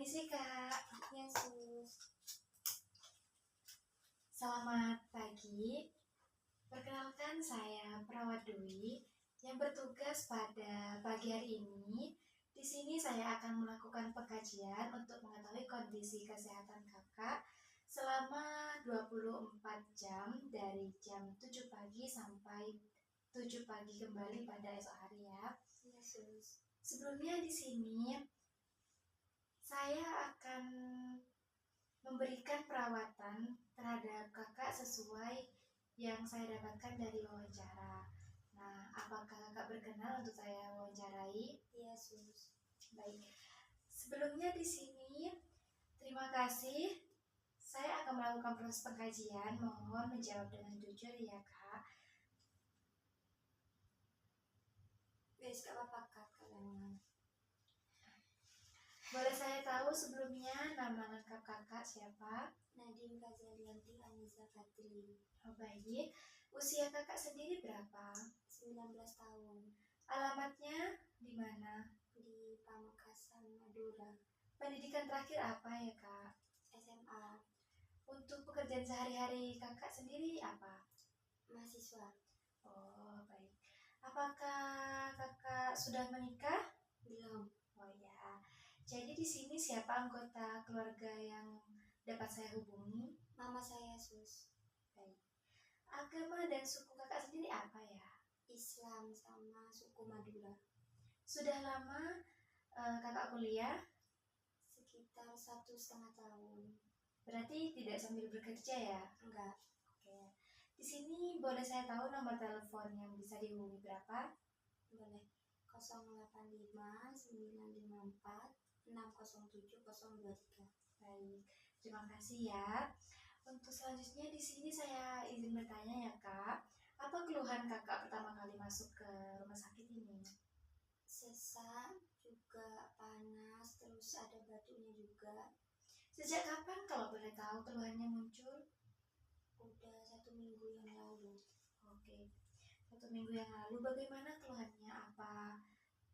Permisi Kak. Yesus. Selamat pagi. Perkenalkan saya Perawat Dwi yang bertugas pada pagi hari ini. Di sini saya akan melakukan pengkajian untuk mengetahui kondisi kesehatan Kakak selama 24 jam dari jam 7 pagi sampai 7 pagi kembali pada esok hari ya. Yesus. Sebelumnya di sini saya akan memberikan perawatan terhadap Kakak sesuai yang saya dapatkan dari wawancara. Nah, apakah Kakak berkenan untuk saya wawancarai? Yesus. Baik. Sebelumnya di sini terima kasih. Saya akan melakukan proses pengkajian. Mohon menjawab dengan jujur ya, Kak. Guys, gak apa-apa Kak, kalian. Boleh saya tahu sebelumnya nama lengkap Kakak siapa? Nadine Kazalianti Aniza Fadli. Oh, baik. Usia Kakak sendiri berapa? 19 tahun. Alamatnya di mana? Di Pamekasan, Madura. Pendidikan terakhir apa ya, Kak? SMA. Untuk pekerjaan sehari-hari Kakak sendiri apa? Mahasiswa. Oh, baik. Apakah Kakak sudah menikah? Belum. Oh ya. Jadi di sini siapa anggota keluarga yang dapat saya hubungi? Mama saya Yesus. Baik. Agama dan suku Kakak sendiri apa ya? Islam sama suku Madura. Sudah lama Kakak kuliah? Sekitar 1,5 tahun. Berarti tidak sambil bekerja ya? Enggak. Oke. Di sini boleh saya tahu nomor telepon yang bisa dihubungi berapa? Boleh. 085 954 607 023. Baik, terima kasih ya. Untuk selanjutnya di sini saya izin bertanya ya Kak, apa keluhan Kakak pertama kali masuk ke rumah sakit ini? Sesak, juga panas, terus ada batunya juga. Sejak kapan kalau boleh tahu keluhannya muncul? Udah 1 minggu yang lalu. Oke, 1 minggu yang lalu bagaimana keluhannya? Apa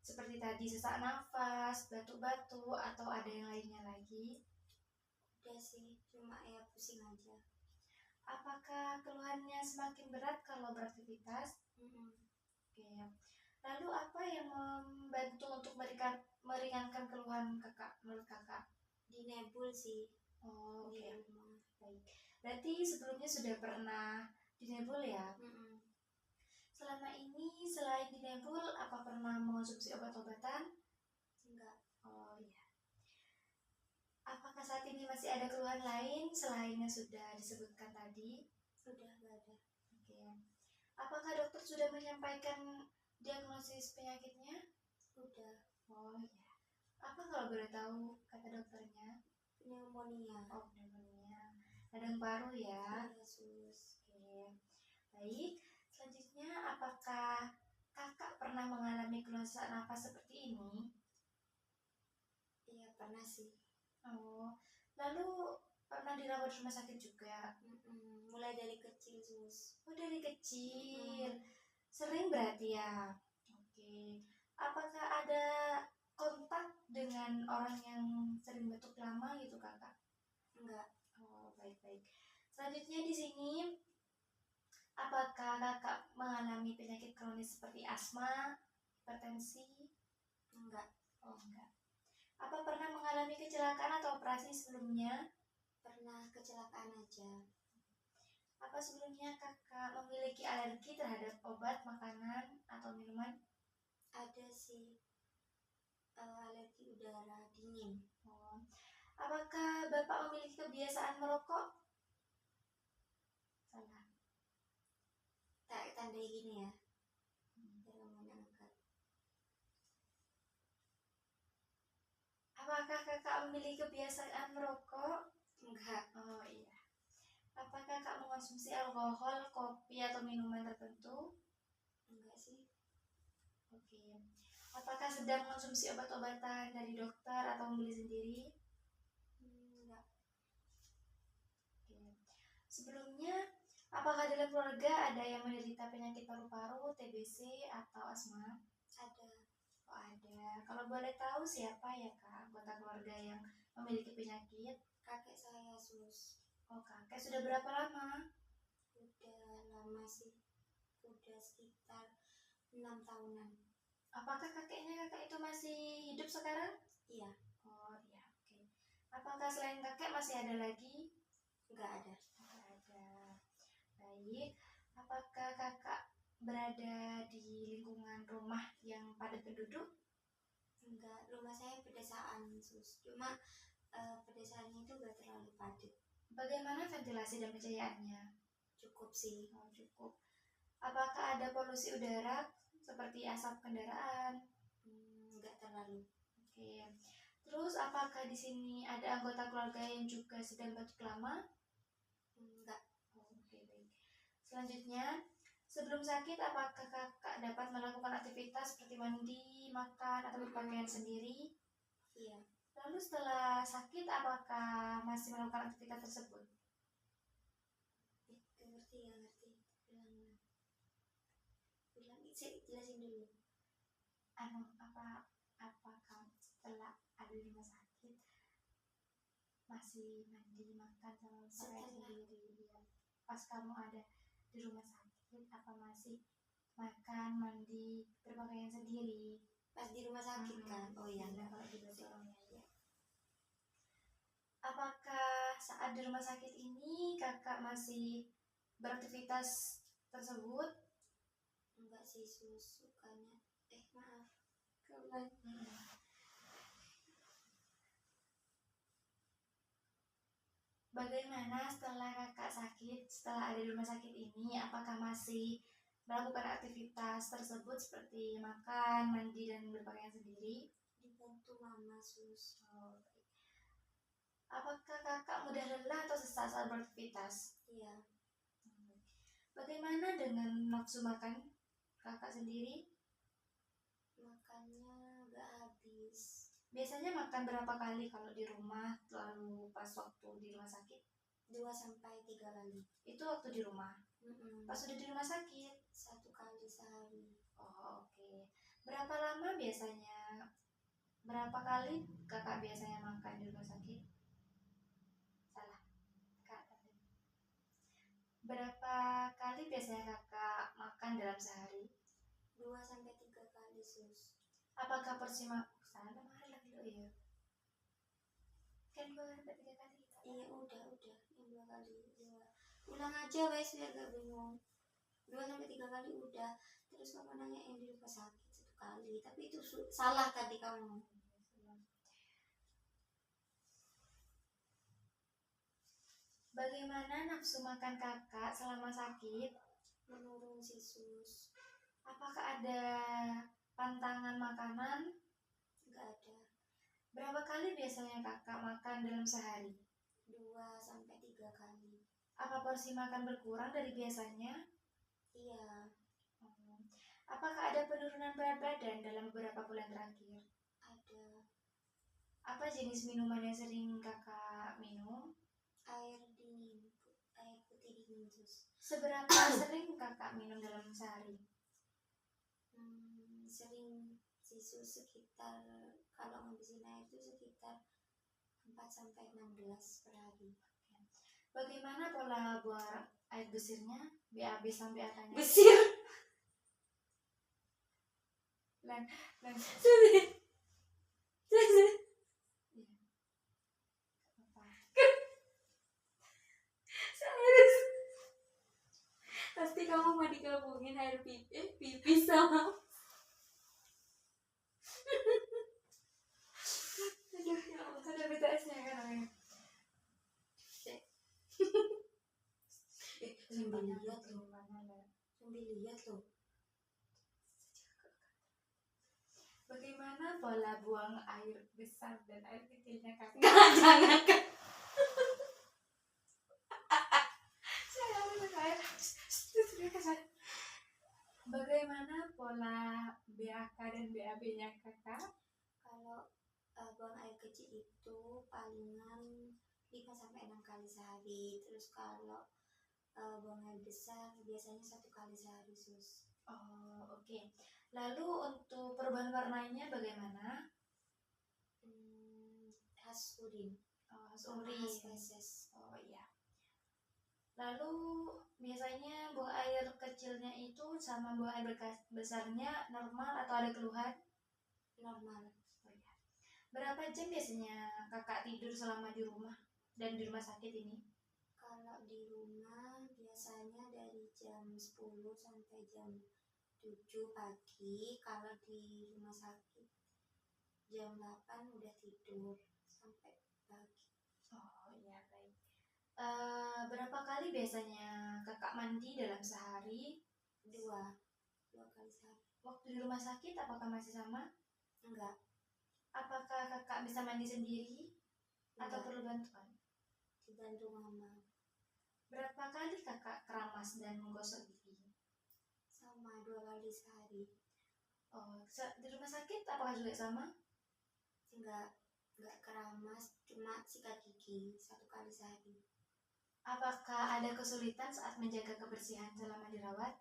seperti tadi sesak nafas, batuk-batuk, atau ada yang lainnya lagi? Udah sih, cuma ya pusing aja. Apakah keluhannya semakin berat kalau beraktivitas? Oke. Lalu apa yang membantu untuk meringankan keluhan Kakak menurut Kakak? Di Nebul sih. Oh, Di oke. rumah. Baik. Berarti sebelumnya sudah pernah di Nebul ya? Selama ini selain di Nebul, apa pernah mengonsumsi obat-obatan? Enggak. Oh iya. Apakah saat ini masih ada keluhan lain selain yang sudah disebutkan tadi? Udah gak ada. Oke. Apakah dokter sudah menyampaikan diagnosis penyakitnya? Udah. Oh iya. Apa kalau boleh tahu kata dokternya? Pneumonia. Oh, pneumonia. Radang paru ya. Yesus. Oke. Baik. Selanjutnya, apakah Kakak pernah mengalami keluhan sesak nafas seperti ini? Iya pernah sih. Oh. Lalu pernah dirawat di rumah sakit juga? Mulai dari kecil Sus. Oh, dari kecil. Sering berarti ya? Oke. Apakah ada kontak dengan orang yang sering batuk lama gitu Kakak? Enggak. Oh, baik-baik. Selanjutnya di sini, apakah Kakak mengalami penyakit kronis seperti asma, hipertensi? Enggak. Oh, enggak. Apa pernah mengalami kecelakaan atau operasi sebelumnya? Pernah kecelakaan aja. Apa sebelumnya Kakak memiliki alergi terhadap obat, makanan, atau minuman? Ada sih. Alergi udara dingin. Oh. Apakah Bapak memiliki kebiasaan merokok? Salah. Tak tandai gini ya. Dalam mengangkat. Apakah Kakak memiliki kebiasaan merokok? Enggak. Oh iya. Apakah Kakak mengonsumsi alkohol, kopi, atau minuman tertentu? Enggak sih. Oke. Apakah sedang mengonsumsi obat-obatan dari dokter atau membeli sendiri? Enggak. Oke. Sebelumnya, apakah dalam keluarga ada yang menderita penyakit paru-paru, TBC, atau asma? Ada. Oh ada. Kalau boleh tahu siapa ya Kak anggota keluarga yang memiliki penyakit? Kakek saya sus. Oh, kakek sudah berapa lama? Udah lama sih. Udah sekitar 6 tahunan. Apakah kakek itu masih hidup sekarang? Iya. Oh iya, oke. Apakah selain kakek masih ada lagi? Nggak ada. Nggak ada. Baik. Apakah kakak berada di lingkungan rumah yang padat penduduk? Enggak, rumah saya pedesaan sus. Cuma pedesaannya itu nggak terlalu padat. Bagaimana ventilasi dan pencahayaannya? Cukup sih. Oh, cukup. Apakah ada polusi udara seperti asap kendaraan? Nggak terlalu. Oke. Terus apakah di sini ada anggota keluarga yang juga sedang batuk lama? Enggak. Oh, oke, baik. Selanjutnya, sebelum sakit apakah kakak dapat melakukan aktivitas seperti mandi, makan, atau berpakaian sendiri? Iya. Lalu setelah sakit apakah masih melakukan aktivitas tersebut? Ngerti ya, ngerti. Bilang jelasin dulu. Apakah setelah ada di rumah sakit masih mandi, makan, sama berpakaian sendiri? Ya. Pas kamu ada di rumah sakit apa masih makan, mandi, berpakaian sendiri? Pas di rumah sakit kan? Oh iya. Kalau di ya. Apakah saat di rumah sakit ini kakak masih beraktivitas tersebut? Enggak sih sus, sukanya. Maaf. Kawan. Bagaimana setelah kakak sakit, setelah ada di rumah sakit ini, apakah masih melakukan aktivitas tersebut seperti makan, mandi, dan berpakaian sendiri? Dibantu mama sus. Oh, baik. Apakah kakak mudah lelah atau sesak saat beraktivitas? Iya. Bagaimana dengan nafsu makan kakak sendiri? Makannya nggak habis. Biasanya makan berapa kali kalau di rumah, lalu pas waktu di rumah sakit? 2-3 kali. Itu waktu di rumah. Pas sudah di rumah sakit? 1 kali sehari. Oh, oke. Berapa lama biasanya? Berapa kali kakak biasanya makan di rumah sakit? Salah. Berapa kali biasanya kakak makan dalam sehari? 2-3 kali sus. Apakah porsi makan? Salah mahal lagi lo ya. Kan 2-3 kali. Iya udah yang 2 kali. Ulang aja wes biar gak bingung. 2-3 kali udah. Terus kamu nanya yang di rumah sakit 1 kali. Tapi itu salah tadi kamu. Bagaimana nafsu makan kakak selama sakit? Menurun sih sus. Apakah ada pantangan makanan? Nggak ada. Berapa kali biasanya kakak makan dalam sehari? 2-3 kali. Apa porsi makan berkurang dari biasanya? Iya. Apakah ada penurunan berat badan dalam beberapa bulan terakhir? Ada. Apa jenis minuman yang sering kakak minum? Air putih dingin sus. Seberapa sering kakak minum dalam sehari? Sering sih sus, sekitar kalau ngabisin air itu sekitar 4-6 gelas per hari. Bagaimana pola buang air besirnya? BAB sampai BAK-nya? Besir. Pasti kamu mau digabungin air pipis sama. Aduh, ya Allah, ada BTS-nya kan namanya. Sambil lihat loh. Bagaimana pola buang air besar dan air kecilnya kakak? Jangan. Bagaimana pola BAK dan BAB-nya kakak? Kalau buang air kecil itu palingan 5-6 kali sehari. Terus kalau buang air besar biasanya 1 kali sehari sus. Oh, oke. Lalu untuk perubahan warnanya bagaimana? khas urin sama urin. khas feses. Oh iya. Lalu biasanya buang air kecilnya itu sama buang air besarnya normal atau ada keluhan? Normal. Oh iya. Berapa jam biasanya kakak tidur selama di rumah dan di rumah sakit ini? Kalau di rumah biasanya dari jam 10 sampai jam 7 pagi. Kalau di rumah sakit jam 8 udah tidur sampai pagi. Oh iya, baik. Berapa kali biasanya kakak mandi dalam sehari? Dua kali sehari. Waktu di rumah sakit apakah masih sama? Enggak. Apakah kakak bisa mandi sendiri atau Enggak. perlu bantuan? Dibantu mama. Berapa kali kakak keramas dan menggosok gigi? Sama 2 kali sehari. Oh, di rumah sakit apakah juga sama? Enggak keramas, cuma sikat gigi 1 kali sehari. Apakah ada kesulitan saat menjaga kebersihan selama dirawat?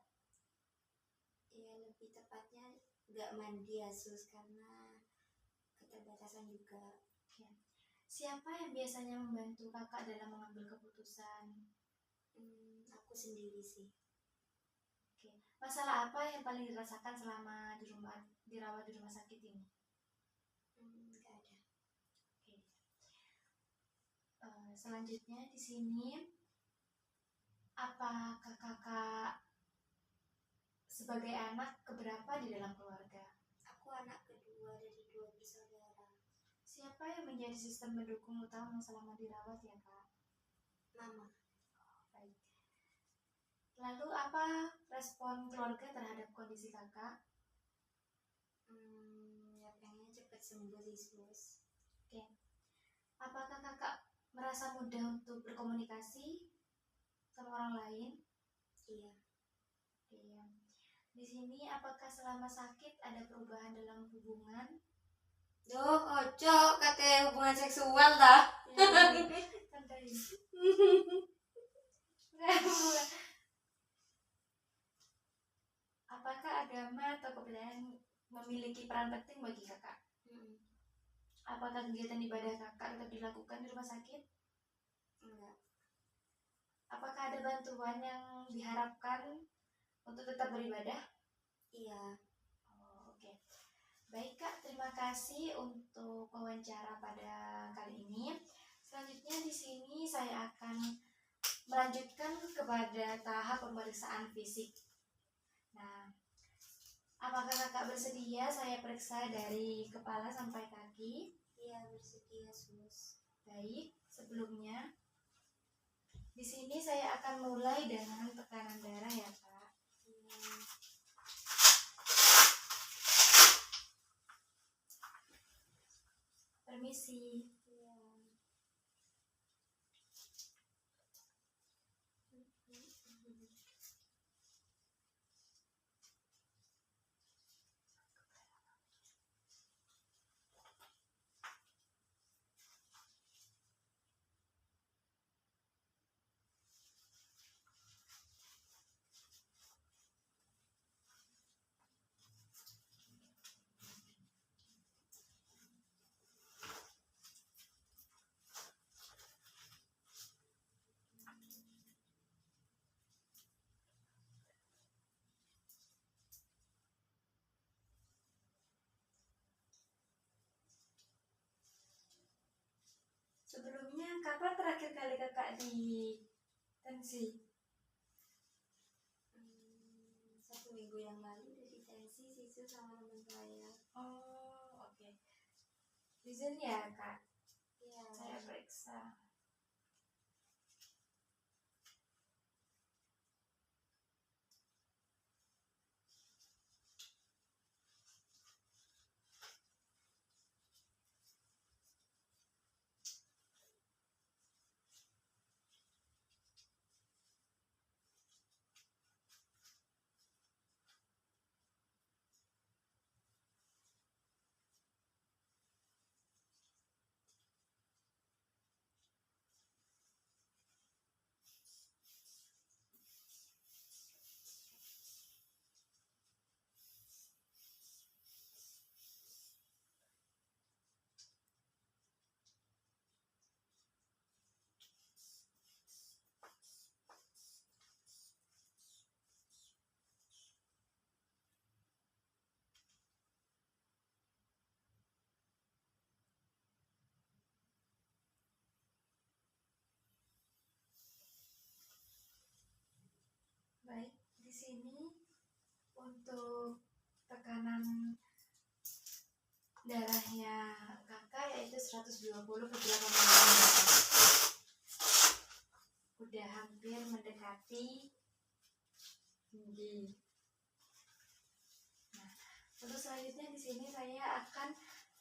Ya lebih tepatnya enggak mandi ya sus, karena keterbatasan juga. Ya. Siapa yang biasanya membantu kakak dalam mengambil keputusan? Aku sendiri sih. Oke. Masalah apa yang paling dirasakan selama dirawat di rumah sakit ini? Enggak ada. Oke. Selanjutnya di sini, apakah kakak sebagai anak keberapa di dalam keluarga? Aku anak kedua dari 2 bersaudara. Siapa yang menjadi sistem pendukung utama selama dirawat ya kak? Mama. Baik. Lalu apa respon keluarga terhadap kondisi kakak? Ya pengen cepet sembuh sih sus. Oke. Apakah kakak merasa mudah untuk berkomunikasi sama orang lain? Iya. Oke. Di sini apakah selama sakit ada perubahan dalam hubungan? Duh, ojo kate hubungan seksual dah. Santai. Apakah agama atau kepercayaan memiliki peran penting bagi kakak? Apakah kegiatan ibadah kakak tetap dilakukan di rumah sakit? Enggak. Apakah ada bantuan yang diharapkan untuk tetap beribadah? Iya. Oh, oke. Baik kak, terima kasih untuk wawancara pada kali ini. Selanjutnya di sini saya akan melanjutkan kepada tahap pemeriksaan fisik. Nah, apakah kakak bersedia saya periksa dari kepala sampai kaki? Iya, bersedia sus. Baik, sebelumnya di sini saya akan mulai dengan tekanan darah ya kak. Permisi. Sebelumnya kapan terakhir kali kakak di tensi? 1 minggu yang lalu udah ditensi sisu sama teman saya. Oh, oke. Izin ya kak, Iya. saya periksa. sini untuk tekanan darahnya kakak yaitu 120/80. Udah hampir mendekati tinggi. Nah, untuk selanjutnya di sini saya akan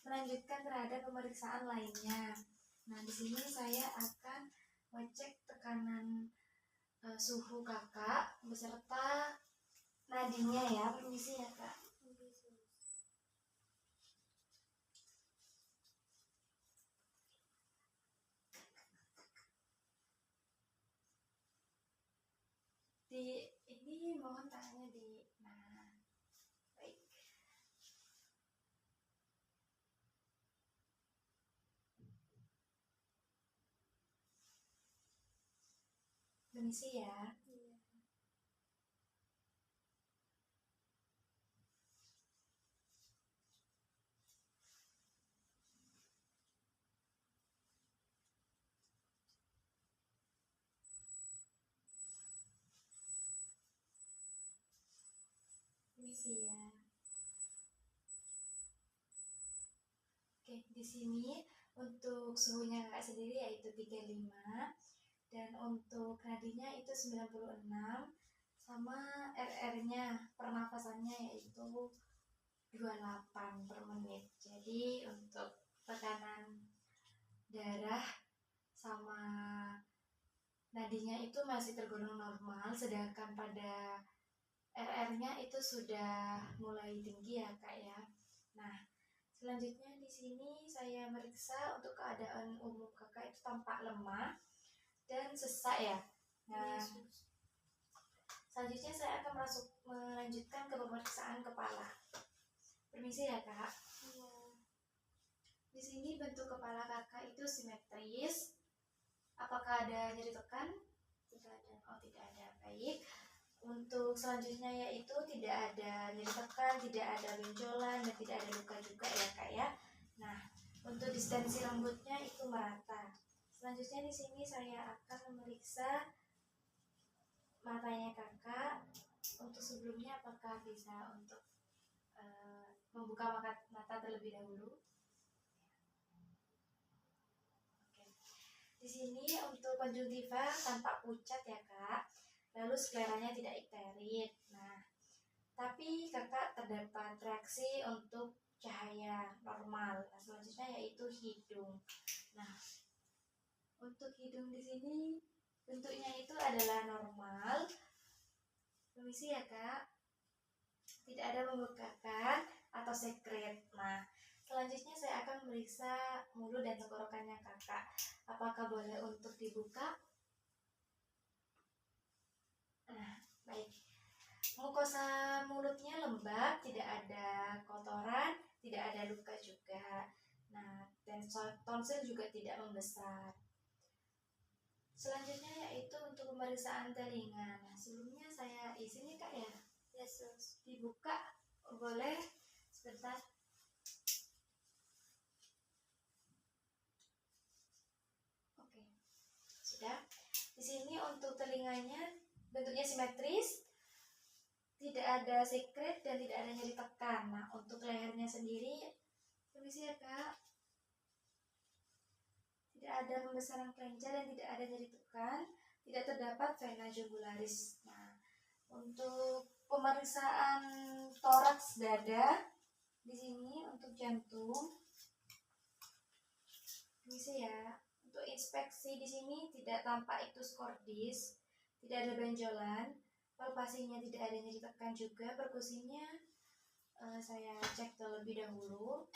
melanjutkan terhadap pemeriksaan lainnya. Nah, di sini saya akan mengecek tekanan suhu kakak beserta nadinya ya. Permisi ya kak. Ini mohon tangannya baik. Permisi ya. Permisi ya. Oke, di sini untuk suhunya kakak sendiri yaitu 35 dan untuk nadinya itu 96 sama RR-nya pernafasannya yaitu 28 per menit. Jadi untuk tekanan darah sama nadinya itu masih tergolong normal, sedangkan pada RR-nya itu sudah mulai tinggi ya kak ya. Nah, selanjutnya di sini saya meriksa untuk keadaan umum kakak itu tampak lemah dan sesak ya. Nah, selanjutnya saya akan melanjutkan ke pemeriksaan kepala. Permisi ya kak. Di sini bentuk kepala kakak itu simetris. Apakah ada nyeri tekan? Tidak ada. Oh, tidak ada. Baik. Untuk selanjutnya yaitu tidak ada nyeri tekan, tidak ada benjolan, dan tidak ada luka juga ya kak ya. Nah, untuk distensi rambutnya itu merata. Selanjutnya di sini saya akan memeriksa matanya kakak. Untuk sebelumnya apakah bisa untuk membuka mata terlebih dahulu? Di sini untuk konjungtiva tampak pucat ya kak, lalu skleranya tidak ikterit. Nah, tapi kakak terdapat reaksi untuk cahaya normal. Nah, selanjutnya yaitu hidung. Nah, untuk hidung di sini bentuknya itu adalah normal. Permisi ya kak, tidak ada membengkakkan atau sekret. Nah, selanjutnya saya akan memeriksa mulut dan tenggorokannya kakak. Apakah boleh untuk dibuka? Nah, baik. Mukosa mulutnya lembab, tidak ada kotoran, tidak ada luka juga. Nah, dan tonsil juga tidak membesar. Selanjutnya yaitu untuk pemeriksaan telinga. Nah, sebelumnya saya izin nih kak ya. Yes, dibuka boleh sebentar. Oke, sudah. Di sini untuk telinganya bentuknya simetris, tidak ada sekret dan tidak ada nyeri tekan. Nah, untuk lehernya sendiri, permisi ya kak, tidak ada pembesaran kelenjar dan tidak ada nyeri tekan, tidak terdapat vena jugularis. Nah, untuk pemeriksaan toraks dada di sini untuk jantung, permisi ya. Untuk inspeksi di sini tidak tampak ictus cordis, tidak ada benjolan, palpasinya tidak ada nyeri tekan juga, perkusinya saya cek terlebih dahulu.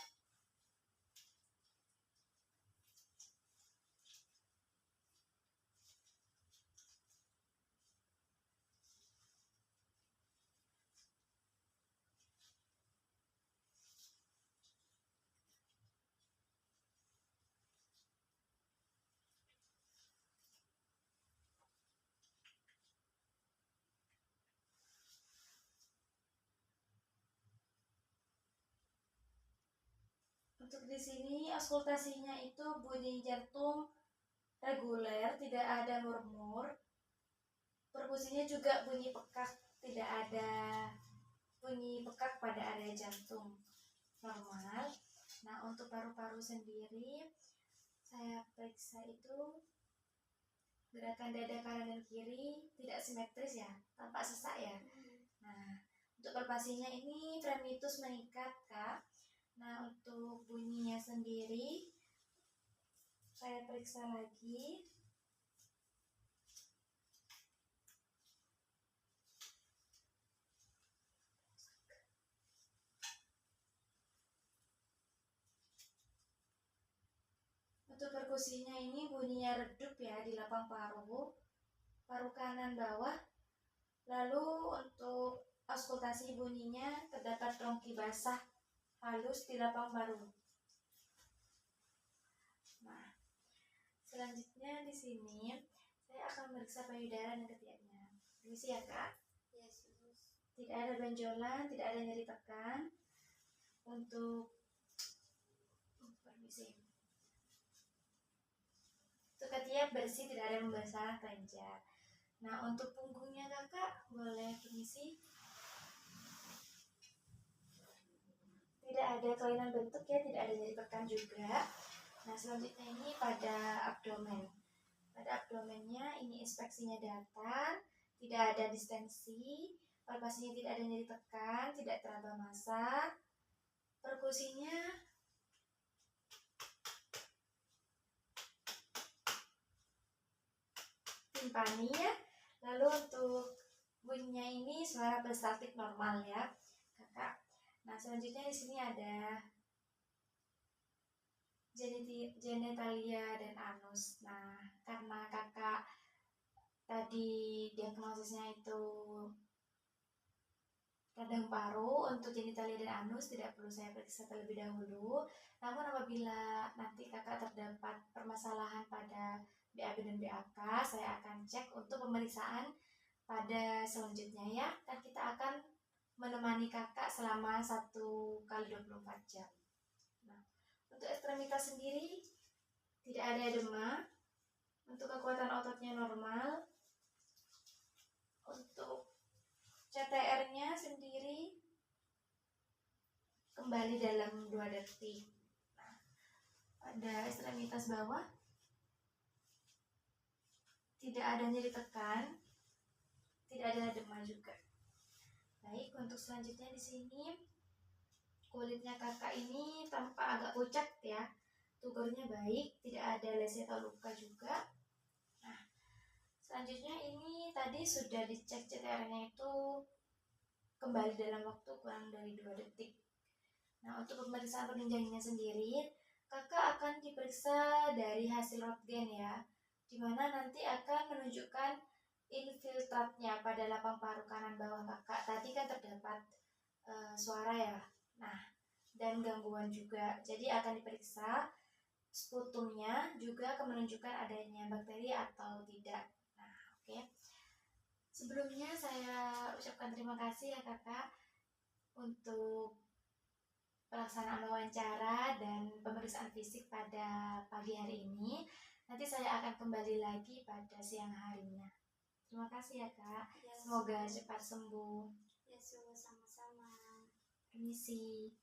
Untuk di sini auskultasinya itu bunyi jantung reguler, tidak ada murmur. Perkusinya juga bunyi pekak, tidak ada bunyi bekak pada area jantung, normal. Nah, untuk paru-paru sendiri saya periksa itu gerakan dada kanan dan kiri tidak simetris ya, tampak sesak ya. Nah, untuk palpasinya ini fremitus meningkat, Kak. Nah, untuk bunyinya sendiri saya periksa lagi. Untuk perkusinya ini bunyinya redup ya di lapang paru, paru kanan bawah. Lalu untuk auskultasi bunyinya terdapat rongki basah halus di lapang paru. Nah, selanjutnya di sini saya akan memeriksa payudara dan ketiaknya. Permisi ya, Kak. Yes. Tidak ada benjolan, tidak ada nyeri tekan. Untuk permisi. Untuk ketiak bersih, tidak ada pembasahan kelenjar. Nah, untuk punggungnya Kakak boleh permisi. Tidak ada kelainan bentuk ya, tidak ada nyeri tekan juga. Nah, selanjutnya ini pada abdomen. Pada abdomennya ini inspeksinya datar, tidak ada distensi, palpasinya tidak ada nyeri tekan, tidak teraba massa. Perkusinya timpani ya. Lalu untuk bunyinya ini suara peristaltik normal ya, Kakak. Nah, selanjutnya di sini ada genitalia dan anus. Nah, karena Kakak tadi diagnosisnya itu radang paru, untuk genitalia dan anus tidak perlu saya periksa terlebih dahulu. Namun apabila nanti Kakak terdapat permasalahan pada BAB dan BAK, saya akan cek untuk pemeriksaan pada selanjutnya ya. Kan kita akan menemani Kakak selama 1 kali 24 jam. Nah, untuk ekstremitas sendiri tidak ada edema. Untuk kekuatan ototnya normal. Untuk CTR-nya sendiri kembali dalam 2 detik. Nah, pada ekstremitas bawah tidak ada nyeri tekan, tidak ada edema juga. Baik, untuk selanjutnya di sini kulitnya Kakak ini tampak agak pucat ya. Tubornya baik, tidak ada lesi atau luka juga. Nah, selanjutnya ini tadi sudah dicek CTR-nya itu kembali dalam waktu kurang dari 2 detik. Nah, untuk pemeriksaan penunjangnya sendiri, Kakak akan diperiksa dari hasil röntgen ya, dimana nanti akan menunjukkan infiltratnya pada lapang paru kanan bawah Kakak. Tadi kan terdapat suara ya, nah, dan gangguan juga. Jadi akan diperiksa sputumnya, juga akan menunjukkan adanya bakteri atau tidak. Nah, oke. Sebelumnya saya ucapkan terima kasih ya Kakak untuk pelaksanaan wawancara dan pemeriksaan fisik pada pagi hari ini. Nanti saya akan kembali lagi pada siang harinya. Terima kasih ya Kak. Yes. Semoga cepat sembuh. Yes, sama-sama. Permisi.